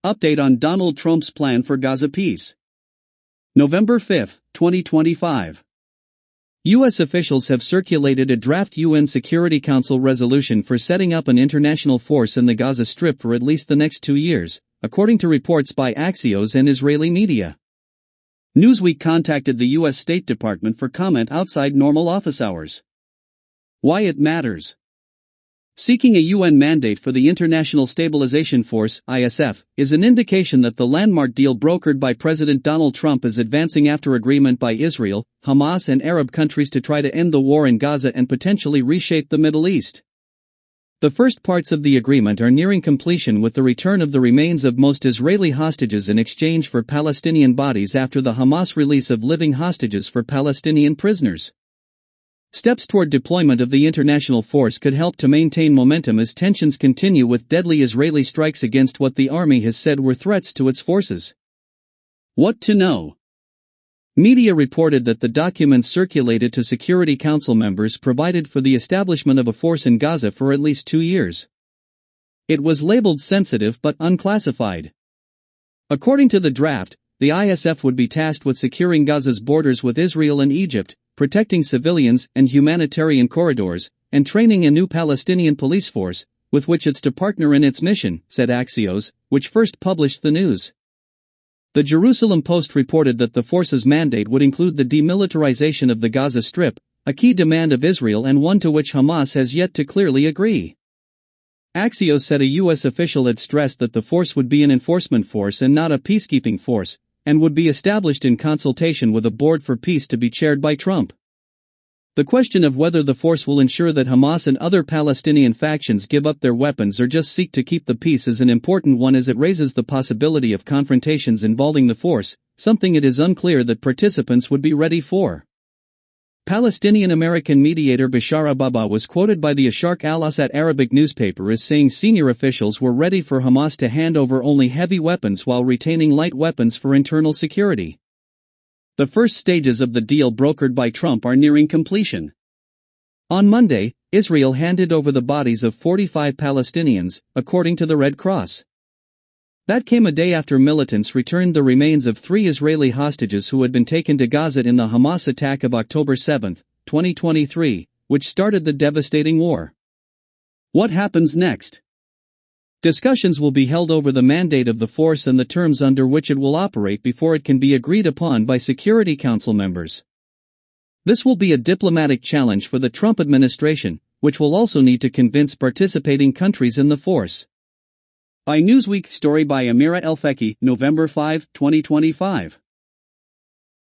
Update on Donald Trump's plan for Gaza peace. November 5, 2025. U.S. officials have circulated a draft UN Security Council resolution for setting up an international force in the Gaza Strip for at least the next 2 years, according to reports by Axios and Israeli media. Newsweek contacted the U.S. State Department for comment outside normal office hours. Why it matters. Seeking a UN mandate for the International Stabilization Force, ISF, is an indication that the landmark deal brokered by President Donald Trump is advancing after agreement by Israel, Hamas and Arab countries to try to end the war in Gaza and potentially reshape the Middle East. The first parts of the agreement are nearing completion with the return of the remains of most Israeli hostages in exchange for Palestinian bodies after the Hamas release of living hostages for Palestinian prisoners. Steps toward deployment of the international force could help to maintain momentum as tensions continue with deadly Israeli strikes against what the army has said were threats to its forces. What to know? Media reported that the documents circulated to Security Council members provided for the establishment of a force in Gaza for at least 2 years. It was labeled sensitive but unclassified. According to the draft, the ISF would be tasked with securing Gaza's borders with Israel and Egypt, protecting civilians and humanitarian corridors, and training a new Palestinian police force, with which it's to partner in its mission, said Axios, which first published the news. The Jerusalem Post reported that the force's mandate would include the demilitarization of the Gaza Strip, a key demand of Israel and one to which Hamas has yet to clearly agree. Axios said a U.S. official had stressed that the force would be an enforcement force and not a peacekeeping force, and would be established in consultation with a board for peace to be chaired by Trump. The question of whether the force will ensure that Hamas and other Palestinian factions give up their weapons or just seek to keep the peace is an important one as it raises the possibility of confrontations involving the force, something it is unclear that participants would be ready for. Palestinian-American mediator Bashar Ababa was quoted by the Asharq al-Assad Arabic newspaper as saying senior officials were ready for Hamas to hand over only heavy weapons while retaining light weapons for internal security. The first stages of the deal brokered by Trump are nearing completion. On Monday, Israel handed over the bodies of 45 Palestinians, according to the Red Cross. That came a day after militants returned the remains of 3 Israeli hostages who had been taken to Gaza in the Hamas attack of October 7, 2023, which started the devastating war. What happens next? Discussions will be held over the mandate of the force and the terms under which it will operate before it can be agreed upon by Security Council members. This will be a diplomatic challenge for the Trump administration, which will also need to convince participating countries in the force. By Newsweek, story by Amira El-Feki, November 5, 2025.